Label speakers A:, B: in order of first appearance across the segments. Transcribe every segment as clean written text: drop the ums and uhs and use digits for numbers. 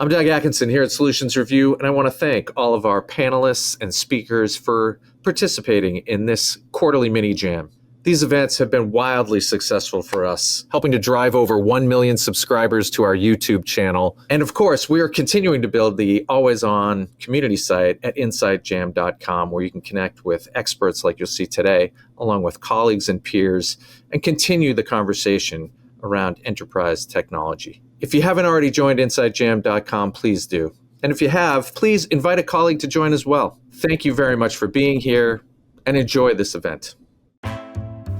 A: I'm Doug Atkinson here at Solutions Review, and I want to thank all of our panelists and speakers for participating in this quarterly mini jam. These events have been wildly successful for us, helping to drive over 1 million subscribers to our YouTube channel. And of course, we are continuing to build the always-on community site at InsideJam.com, where you can connect with experts like you'll see today, along with colleagues and peers, and continue the conversation around enterprise technology. If you haven't already joined InsideJam.com, please do. And if you have, please invite a colleague to join as well. Thank you very much for being here, and enjoy this event.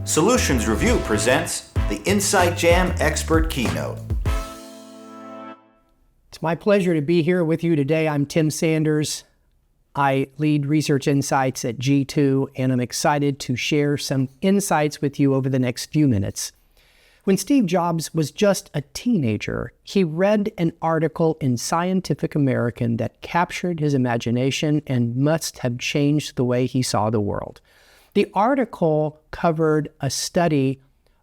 B: Solutions Review presents the Inside Jam Expert Keynote.
C: It's my pleasure to be here with you today. I'm Tim Sanders. I lead Research Insights at G2, and I'm excited to share some insights with you over the next few minutes. When Steve Jobs was just a teenager, he read an article in Scientific American that captured his imagination and must have changed the way he saw the world. The article covered a study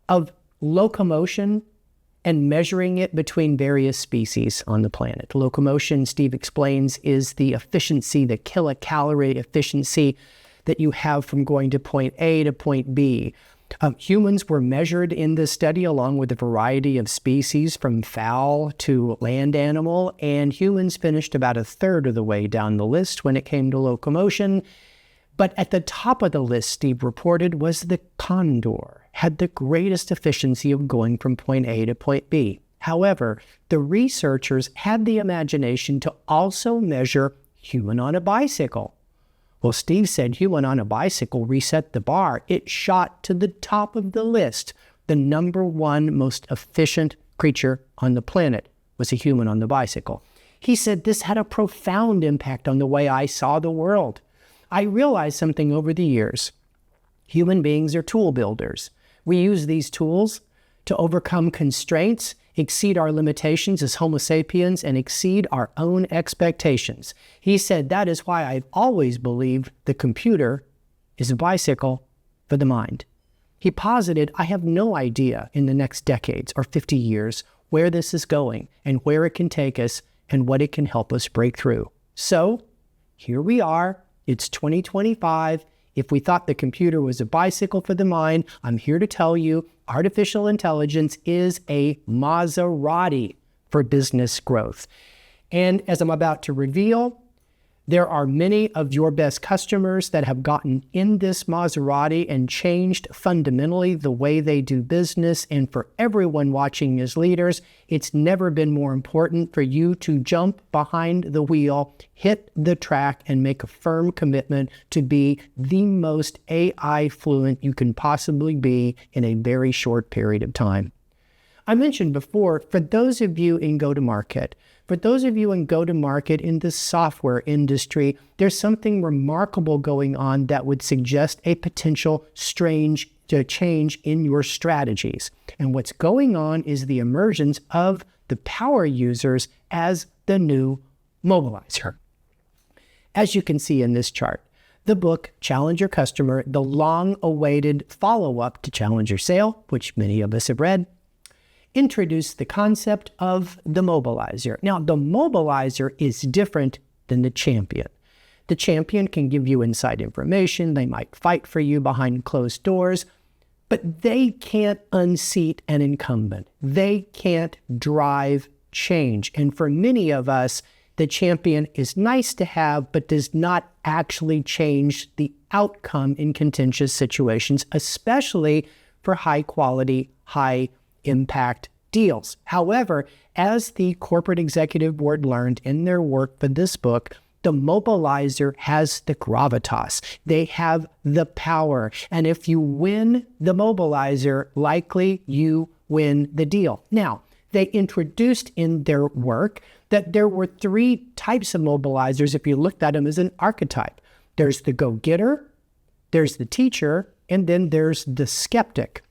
C: of locomotion and measuring it between various species on the planet. Locomotion, Steve explains, is the efficiency, the kilocalorie efficiency that you have from going to point A to point B. Humans were measured in this study along with a variety of species from fowl to land animal, and humans finished about a third of the way down the list when it came to locomotion. But at the top of the list, Steve reported, was the condor, had the greatest efficiency of going from point A to point B. However, the researchers had the imagination to also measure human on a bicycle. Well, Steve said human on a bicycle reset the bar. It shot to the top of the list. The number one most efficient creature on the planet was a human on the bicycle. He said this had a profound impact on the way I saw the world. I realized something over the years. Human beings are tool builders. We use these tools to overcome constraints, exceed our limitations as Homo sapiens, and exceed our own expectations. He said that is why I've always believed the computer is a bicycle for the mind. He posited, I have no idea in the next decades or 50 years where this is going and where it can take us and what it can help us break through. So here we are. It's 2025. If we thought the computer was a bicycle for the mind, I'm here to tell you artificial intelligence is a Maserati for business growth. And as I'm about to reveal, there are many of your best customers that have gotten in this Maserati and changed fundamentally the way they do business. And for everyone watching as leaders, it's never been more important for you to jump behind the wheel, hit the track, and make a firm commitment to be the most AI fluent you can possibly be in a very short period of time. I mentioned before, for those of you in go-to-market in the software industry, there's something remarkable going on that would suggest a potential strange change in your strategies. And what's going on is the emergence of the power users as the new Mobilizer. As you can see in this chart, the book Challenge Your Customer, the long-awaited follow-up to Challenge Your Sale, which many of us have read, introduced the concept of the Mobilizer. Now, the Mobilizer is different than the champion. The champion can give you inside information. They might fight for you behind closed doors, but they can't unseat an incumbent. They can't drive change. And for many of us, the champion is nice to have, but does not actually change the outcome in contentious situations, especially for high quality, high impact deals. However, as the corporate executive board learned in their work for this book, the Mobilizer has the gravitas. They have the power. And if you win the Mobilizer, likely you win the deal. Now, they introduced in their work that there were three types of mobilizers if you looked at them as an archetype. There's the go-getter, there's the teacher, and then there's the skeptic.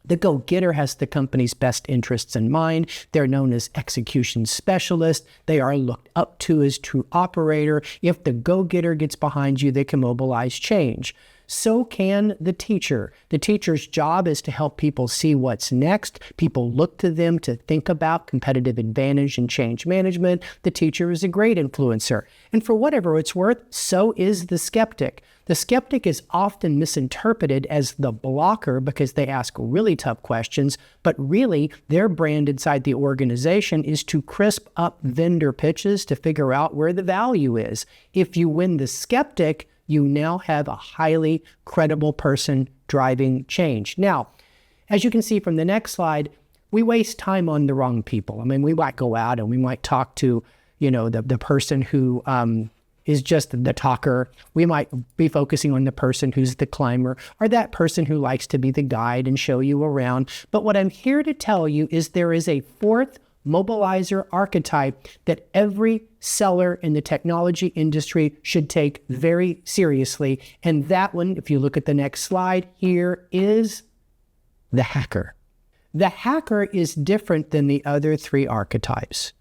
C: The go-getter has the company's best interests in mind. They're known as execution specialists. They are looked up to as true operator. If the go-getter gets behind you, they can mobilize change. so can the teacher. The teacher's job is to help people see what's next. People look to them to think about competitive advantage and change management. The teacher is a great influencer. And for whatever it's worth, so is the skeptic. The skeptic is often misinterpreted as the blocker because they ask really tough questions, but really their brand inside the organization is to crisp up vendor pitches to figure out where the value is. If you win the skeptic, you now have a highly credible person driving change. Now, as you can see from the next slide, we waste time on the wrong people. I mean, we might go out and we might talk to, the person who is just the talker. We might be focusing on the person who's the climber or that person who likes to be the guide and show you around. But what I'm here to tell you is there is a fourth Mobilizer archetype that every seller in the technology industry should take very seriously. And that one, if you look at the next slide here, is the hacker. The hacker is different than the other three archetypes.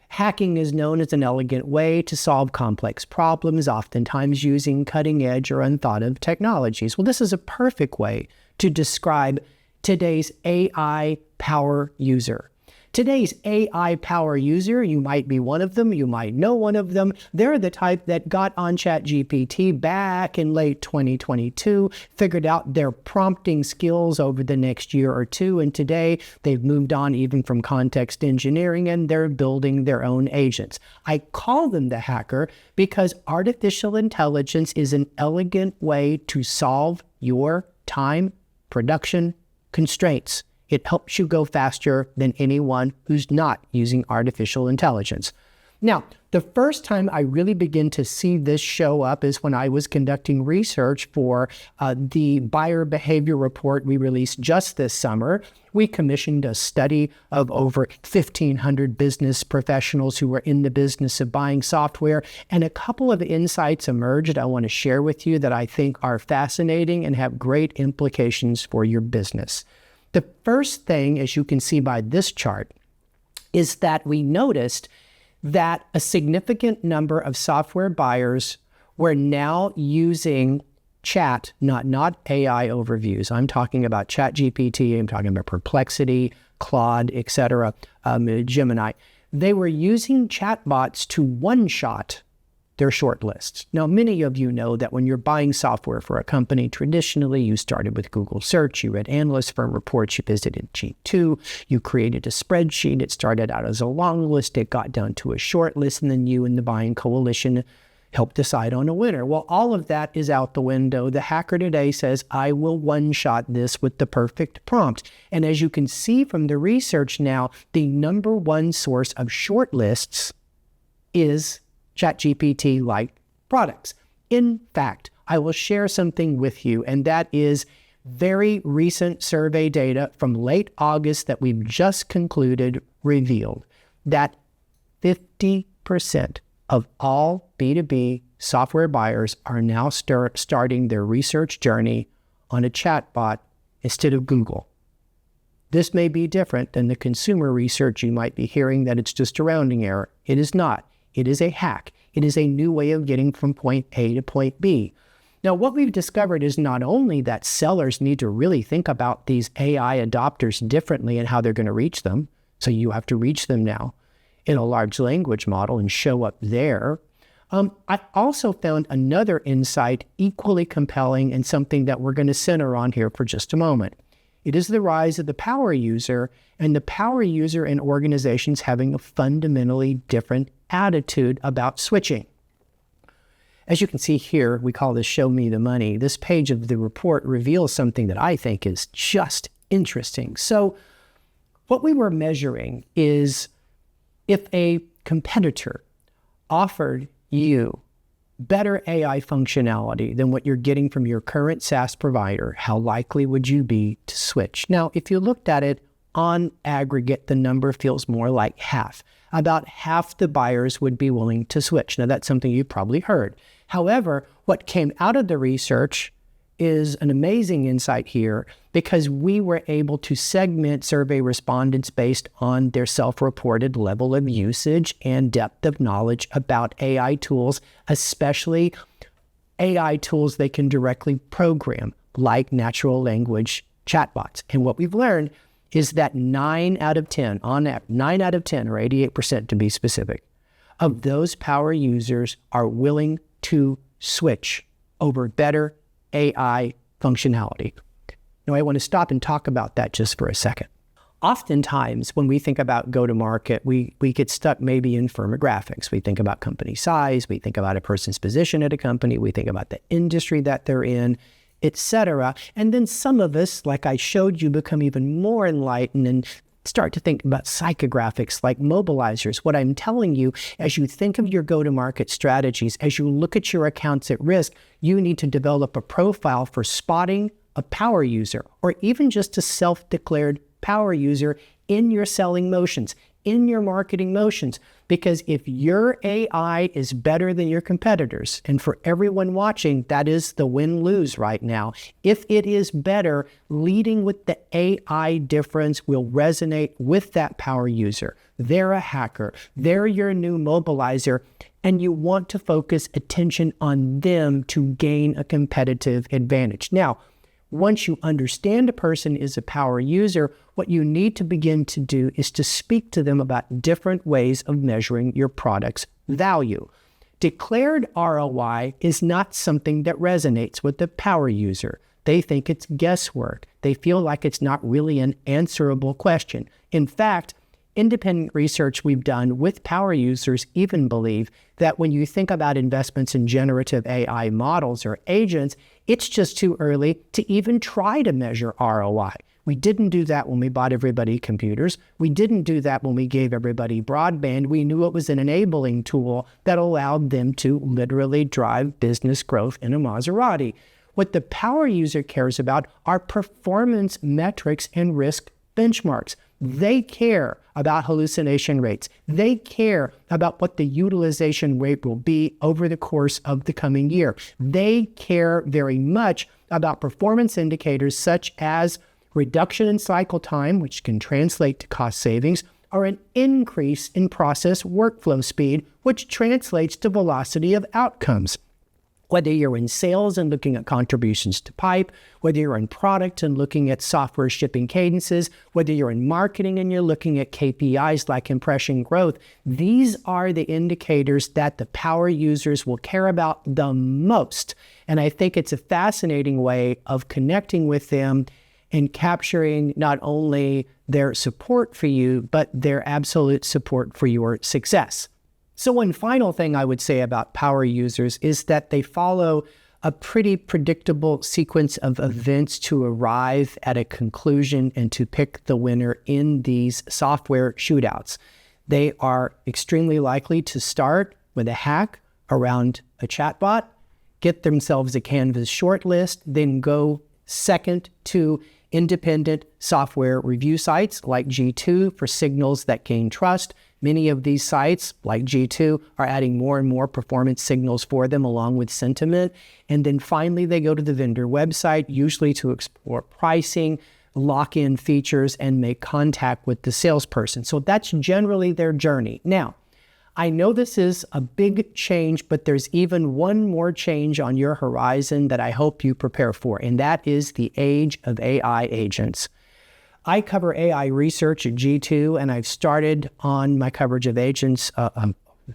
C: Hacking is known as an elegant way to solve complex problems, oftentimes using cutting-edge or unthought-of technologies. Well, this is a perfect way to describe today's AI power user. Today's AI power user, you might be one of them, you might know one of them. They're the type that got on ChatGPT back in late 2022, figured out their prompting skills over the next year or two, and today they've moved on even from context engineering and they're building their own agents. I call them the hacker because artificial intelligence is an elegant way to solve your time production constraints. It helps you go faster than anyone who's not using artificial intelligence. Now, the first time I really begin to see this show up is when I was conducting research for the buyer behavior report we released just this summer. We commissioned a study of over 1,500 business professionals who were in the business of buying software, and a couple of insights emerged I want to share with you that I think are fascinating and have great implications for your business. The first thing, as you can see by this chart, is that we noticed that a significant number of software buyers were now using chat, not AI overviews. I'm talking about ChatGPT, I'm talking about Perplexity, Claude, etc., Gemini. They were using chatbots to one-shot their shortlists. Now, many of you know that when you're buying software for a company, traditionally you started with Google search, you read analyst firm reports, you visited G2, you created a spreadsheet, it started out as a long list, it got down to a short list, and then you and the buying coalition helped decide on a winner. Well, all of that is out the window. The hacker today says, I will one-shot this with the perfect prompt. And as you can see from the research now, the number one source of shortlists is ChatGPT-like products. In fact, I will share something with you, and that is very recent survey data from late August that we've just concluded revealed that 50% of all B2B software buyers are now starting their research journey on a chatbot instead of Google. This may be different than the consumer research you might be hearing that it's just a rounding error. It is not. It is a hack. It is a new way of getting from point A to point B. Now, what we've discovered is not only that sellers need to really think about these AI adopters differently and how they're going to reach them, so you have to reach them now in a large language model and show up there. I also found another insight equally compelling and something that we're going to center on here for just a moment. It is the rise of the power user, and the power user in organizations having a fundamentally different attitude about switching. As you can see here, we call this Show Me the Money. This page of the report reveals something that I think is just interesting. So what we were measuring is if a competitor offered you better AI functionality than what you're getting from your current SaaS provider, how likely would you be to switch? Now, if you looked at it on aggregate, the number feels more like half. About half the buyers would be willing to switch. Now, that's something you've probably heard. However, what came out of the research is an amazing insight here because we were able to segment survey respondents based on their self-reported level of usage and depth of knowledge about AI tools, especially AI tools they can directly program, like natural language chatbots. And what we've learned is that 9 out of 10, on average, 9 out of 10, or 88% to be specific, of those power users are willing to switch over better AI functionality. Now, I want to stop and talk about that just for a second. Oftentimes, when we think about go-to-market, we get stuck maybe in firmographics. We think about company size, we think about a person's position at a company, we think about the industry that they're in, etc. And then some of us, like I showed you, become even more enlightened and start to think about psychographics like mobilizers. What I'm telling you, as you think of your go-to-market strategies, as you look at your accounts at risk, you need to develop a profile for spotting a power user, or even just a self-declared power user in your selling motions, in your marketing motions. Because if your AI is better than your competitors, and for everyone watching, that is the win-lose right now. If it is better, leading with the AI difference will resonate with that power user. They're a hacker. They're your new mobilizer. And you want to focus attention on them to gain a competitive advantage. Now, once you understand a person is a power user, what you need to begin to do is to speak to them about different ways of measuring your product's value. Declared ROI is not something that resonates with the power user. They think it's guesswork. They feel like it's not really an answerable question. In fact, independent research we've done with power users even believe that when you think about investments in generative AI models or agents, it's just too early to even try to measure ROI. We didn't do that when we bought everybody computers. We didn't do that when we gave everybody broadband. We knew it was an enabling tool that allowed them to literally drive business growth in a Maserati. What the power user cares about are performance metrics and risk benchmarks. They care about hallucination rates. They care about what the utilization rate will be over the course of the coming year. They care very much about performance indicators such as reduction in cycle time, which can translate to cost savings, or an increase in process workflow speed, which translates to velocity of outcomes. Whether you're in sales and looking at contributions to pipe, whether you're in product and looking at software shipping cadences, whether you're in marketing and you're looking at KPIs like impression growth, these are the indicators that the power users will care about the most. And I think it's a fascinating way of connecting with them and capturing not only their support for you, but their absolute support for your success. So one final thing I would say about power users is that they follow a pretty predictable sequence of events to arrive at a conclusion and to pick the winner in these software shootouts. They are extremely likely to start with a hack around a chatbot, get themselves a Canvas shortlist, then go second to independent software review sites like G2 for signals that gain trust. Many of these sites, like G2, are adding more and more performance signals for them along with sentiment. And then finally, they go to the vendor website, usually to explore pricing, lock in features, and make contact with the salesperson. So that's generally their journey. Now, I know this is a big change, but there's even one more change on your horizon that I hope you prepare for, and that is the age of AI agents. I cover AI research at G2, and I've started on my coverage of agents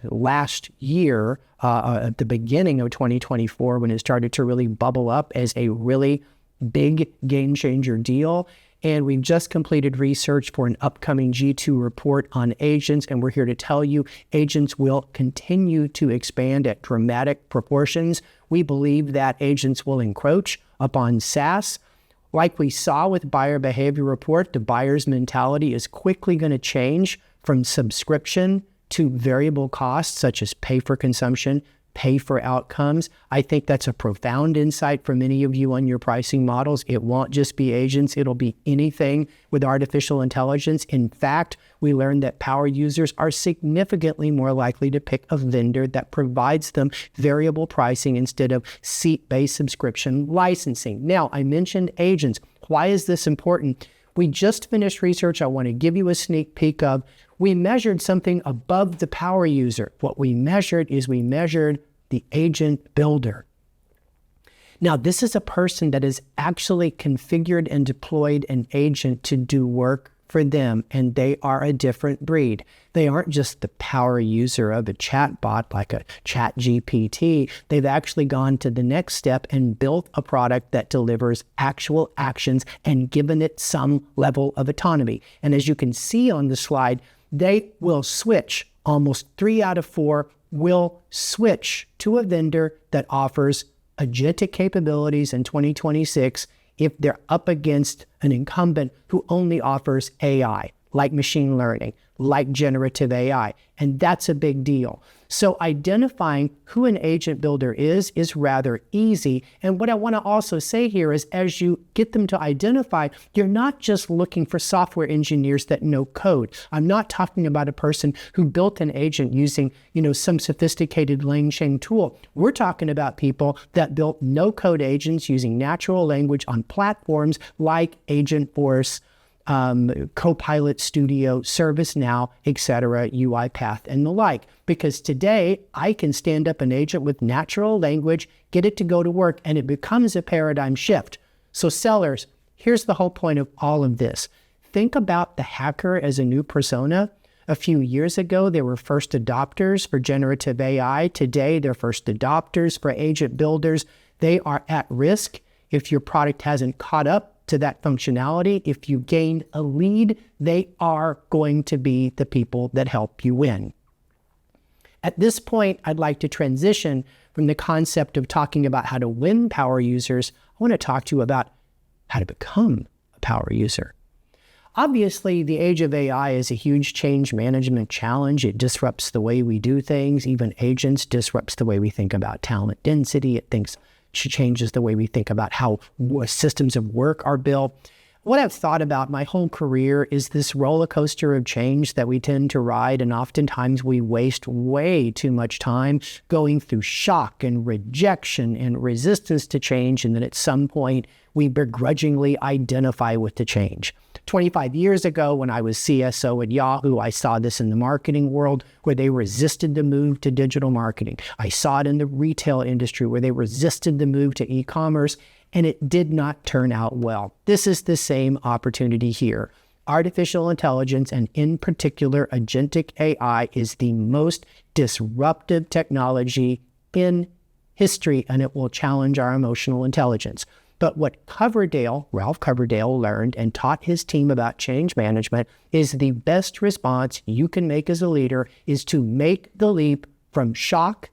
C: last year, at the beginning of 2024, when it started to really bubble up as a really big game changer deal. And we've just completed research for an upcoming G2 report on agents, and we're here to tell you agents will continue to expand at dramatic proportions. We believe that agents will encroach upon SaaS. Like we saw with buyer behavior report, the buyer's mentality is quickly going to change from subscription to variable costs, such as pay for consumption, pay for outcomes. I think that's a profound insight for many of you on your pricing models. It won't just be agents, it'll be anything with artificial intelligence. In fact, we learned that power users are significantly more likely to pick a vendor that provides them variable pricing instead of seat-based subscription licensing. Now, I mentioned agents. Why is this important? We just finished research I want to give you a sneak peek of. We measured something above the power user. What we measured is we measured the agent builder. Now, this is a person that has actually configured and deployed an agent to do work for them, and they are a different breed. They aren't just the power user of a chatbot like a ChatGPT. They've actually gone to the next step and built a product that delivers actual actions and given it some level of autonomy. And as you can see on the slide, they will switch. Almost 3 out of 4 will switch to a vendor that offers agentic capabilities in 2026 if they're up against an incumbent who only offers AI, like machine learning, like generative AI. And that's a big deal. So identifying who an agent builder is rather easy. And what I want to also say here is as you get them to identify, you're not just looking for software engineers that know code. I'm not talking about a person who built an agent using, some sophisticated lang chain tool. We're talking about people that built no-code agents using natural language on platforms like Agentforce, Copilot Studio, ServiceNow, etc., UiPath, and the like. Because today, I can stand up an agent with natural language, get it to go to work, and it becomes a paradigm shift. So sellers, here's the whole point of all of this. Think about the hacker as a new persona. A few years ago, they were first adopters for generative AI. Today, they're first adopters for agent builders. They are at risk if your product hasn't caught up to that functionality. If you gain a lead, they are going to be the people that help you win. At this point, I'd like to transition from the concept of talking about how to win power users. I want to talk to you about how to become a power user. Obviously, the age of AI is a huge change management challenge. It disrupts the way we do things. Even agents disrupts the way we think about talent density. It changes the way we think about how systems of work are built. What I've thought about my whole career is this roller coaster of change that we tend to ride, and oftentimes we waste way too much time going through shock and rejection and resistance to change, and then at some point we begrudgingly identify with the change. 25 years ago, when I was CSO at Yahoo, I saw this in the marketing world where they resisted the move to digital marketing. I saw it in the retail industry where they resisted the move to e-commerce, and it did not turn out well. This is the same opportunity here. Artificial intelligence, and in particular, agentic AI, is the most disruptive technology in history, and it will challenge our emotional intelligence. But what Ralph Coverdale, learned and taught his team about change management is the best response you can make as a leader is to make the leap from shock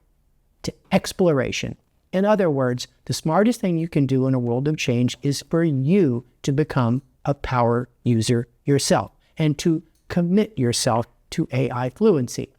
C: to exploration. In other words, the smartest thing you can do in a world of change is for you to become a power user yourself and to commit yourself to AI fluency.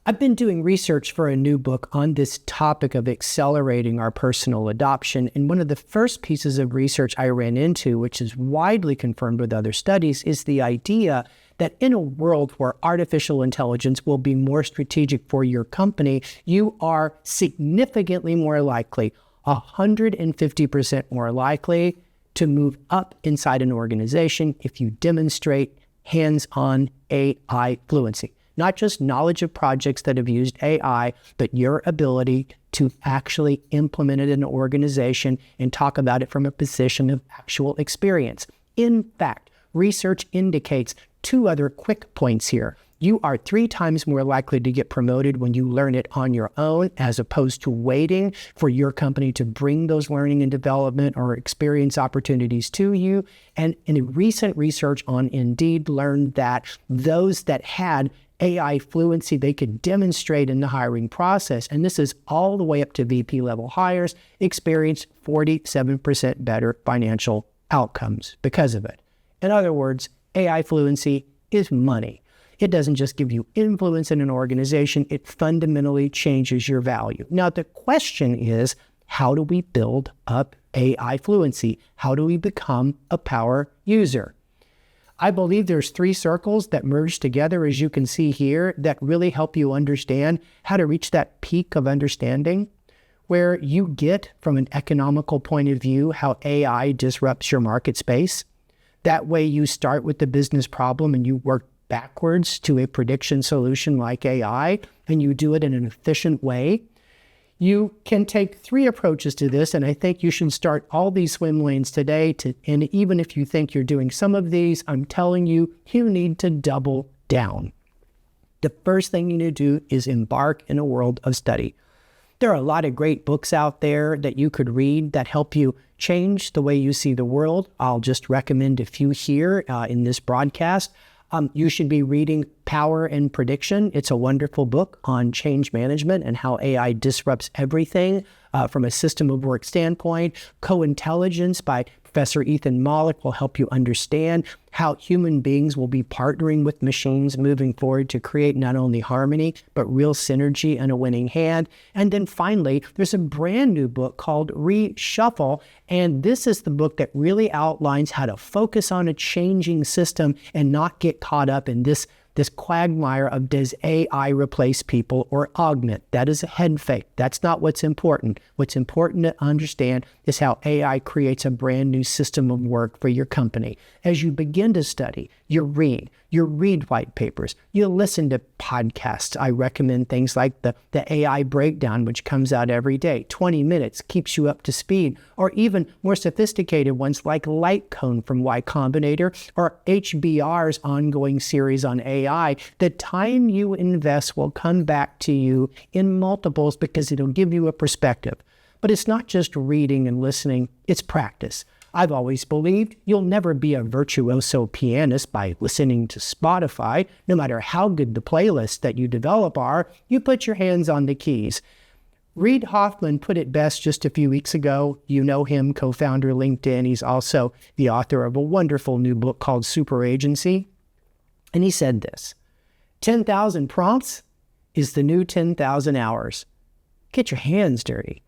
C: I've been doing research for a new book on this topic of accelerating our personal adoption, and one of the first pieces of research I ran into, which is widely confirmed with other studies, is the idea that in a world where artificial intelligence will be more strategic for your company, you are significantly more likely, 150% more likely, to move up inside an organization if you demonstrate hands-on AI fluency. Not just knowledge of projects that have used AI, but your ability to actually implement it in an organization and talk about it from a position of actual experience. In fact, research indicates 2 other quick points here. You are 3 times more likely to get promoted when you learn it on your own, as opposed to waiting for your company to bring those learning and development or experience opportunities to you. And in a recent research on Indeed learned that those that had AI fluency they could demonstrate in the hiring process, and this is all the way up to VP level hires, experienced 47% better financial outcomes because of it. In other words, AI fluency is money. It doesn't just give you influence in an organization, it fundamentally changes your value. Now, the question is, how do we build up AI fluency? How do we become a power user? I believe there's 3 circles that merge together, as you can see here, that really help you understand how to reach that peak of understanding where you get, from an economical point of view, how AI disrupts your market space. That way you start with the business problem and you work backwards to a prediction solution like AI, and you do it in an efficient way. You can take 3 approaches to this, and I think you should start all these swim lanes today. And even if you think you're doing some of these, I'm telling you, you need to double down. The first thing you need to do is embark in a world of study. There are a lot of great books out there that you could read that help you change the way you see the world. I'll just recommend a few here in this broadcast. You should be reading Power and Prediction. It's a wonderful book on change management and how AI disrupts everything from a system of work standpoint. Co-Intelligence by Professor Ethan Mollick will help you understand how human beings will be partnering with machines moving forward to create not only harmony, but real synergy and a winning hand. And then finally, there's a brand new book called Reshuffle. And this is the book that really outlines how to focus on a changing system and not get caught up in this quagmire of does AI replace people or augment. That is a head fake. That's not what's important. What's important to understand is how AI creates a brand new system of work for your company. As you begin to study, you read white papers, you listen to podcasts. I recommend things like the AI Breakdown, which comes out every day. 20 minutes, keeps you up to speed. Or even more sophisticated ones like Light Cone from Y Combinator or HBR's ongoing series on AI. The time you invest will come back to you in multiples because it'll give you a perspective. But it's not just reading and listening, it's practice. I've always believed you'll never be a virtuoso pianist by listening to Spotify. No matter how good the playlists that you develop are, you put your hands on the keys. Reid Hoffman put it best just a few weeks ago. You know him, co-founder LinkedIn. He's also the author of a wonderful new book called Super Agency. And he said this, 10,000 prompts is the new 10,000 hours. Get your hands dirty.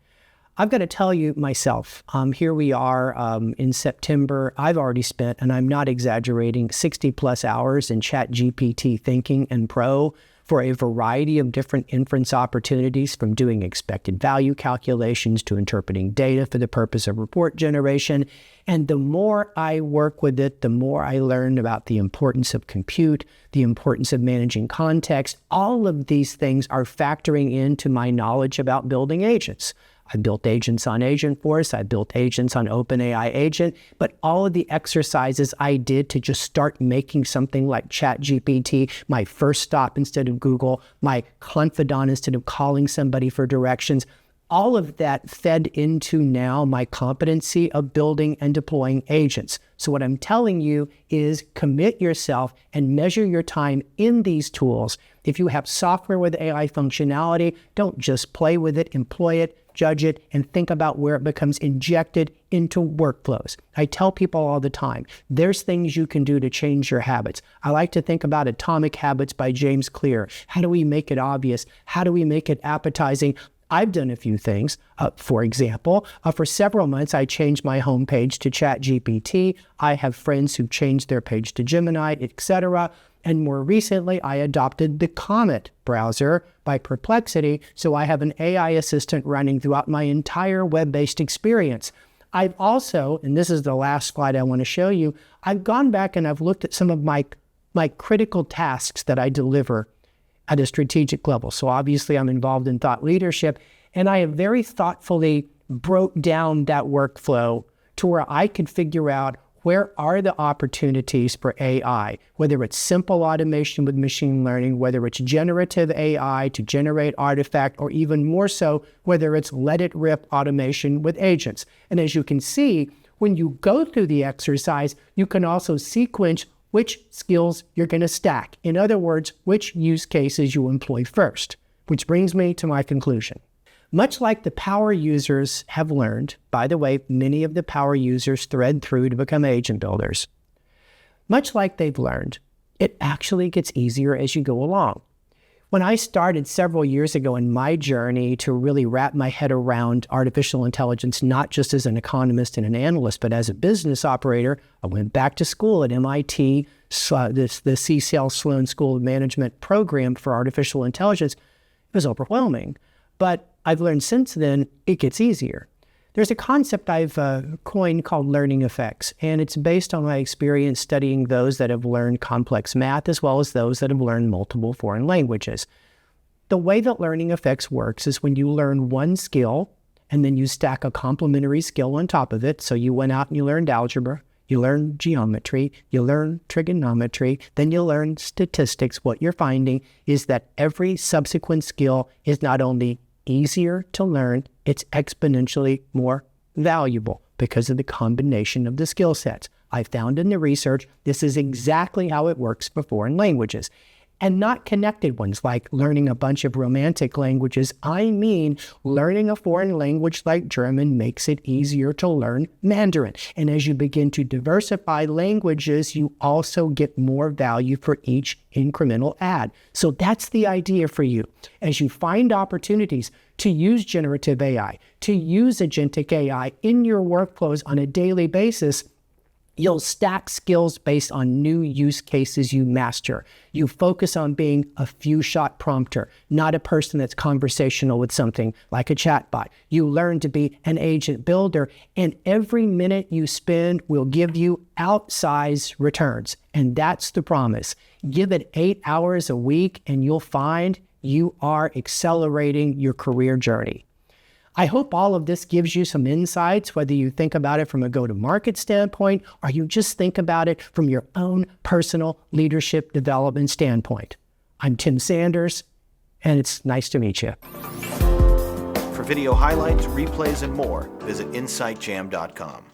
C: I've got to tell you myself, here we are in September. I've already spent, and I'm not exaggerating, 60 plus hours in ChatGPT Thinking and Pro for a variety of different inference opportunities, from doing expected value calculations to interpreting data for the purpose of report generation. And the more I work with it, the more I learn about the importance of compute, the importance of managing context. All of these things are factoring into my knowledge about building agents. I built agents on Agentforce, I built agents on OpenAI Agent, but all of the exercises I did to just start making something like ChatGPT my first stop instead of Google, my confidant instead of calling somebody for directions, all of that fed into now my competency of building and deploying agents. So what I'm telling you is commit yourself and measure your time in these tools. If you have software with AI functionality, don't just play with it, employ it, judge it, and think about where it becomes injected into workflows. I tell people all the time, there's things you can do to change your habits. I like to think about Atomic Habits by James Clear. How do we make it obvious? How do we make it appetizing? I've done a few things. For example, for several months, I changed my homepage to ChatGPT. I have friends who changed their page to Gemini, etc. And more recently, I adopted the Comet browser by Perplexity, so I have an AI assistant running throughout my entire web-based experience. I've also, and this is the last slide I want to show you, I've gone back and I've looked at some of my critical tasks that I deliver at a strategic level. So obviously I'm involved in thought leadership, and I have very thoughtfully broke down that workflow to where I could figure out where are the opportunities for AI, whether it's simple automation with machine learning, whether it's generative AI to generate artifact, or even more so, whether it's let it rip automation with agents. And as you can see, when you go through the exercise, you can also sequence which skills you're going to stack. In other words, which use cases you employ first, which brings me to my conclusion. Much like the power users have learned, by the way, many of the power users thread through to become agent builders. Much like they've learned, it actually gets easier as you go along. When I started several years ago in my journey to really wrap my head around artificial intelligence, not just as an economist and an analyst, but as a business operator, I went back to school at MIT, the CSL Sloan School of Management program for artificial intelligence. It was overwhelming. But I've learned since then, it gets easier. There's a concept I've coined called learning effects, and it's based on my experience studying those that have learned complex math as well as those that have learned multiple foreign languages. The way that learning effects works is when you learn one skill and then you stack a complementary skill on top of it. So you went out and you learned algebra, you learn geometry, you learn trigonometry, then you learn statistics. What you're finding is that every subsequent skill is not only easier to learn, it's exponentially more valuable because of the combination of the skill sets. I found in the research, this is exactly how it works for foreign languages. And not connected ones like learning a bunch of romantic languages. I mean, learning a foreign language like German makes it easier to learn Mandarin. And as you begin to diversify languages, you also get more value for each incremental add. So that's the idea for you. As you find opportunities to use generative AI, to use agentic AI in your workflows on a daily basis, you'll stack skills based on new use cases you master. You focus on being a few-shot prompter, not a person that's conversational with something like a chatbot. You learn to be an agent builder, and every minute you spend will give you outsized returns. And that's the promise. Give it 8 hours a week, and you'll find you are accelerating your career journey. I hope all of this gives you some insights, whether you think about it from a go-to-market standpoint or you just think about it from your own personal leadership development standpoint. I'm Tim Sanders, and it's nice to meet you.
B: For video highlights, replays, and more, visit insightjam.com.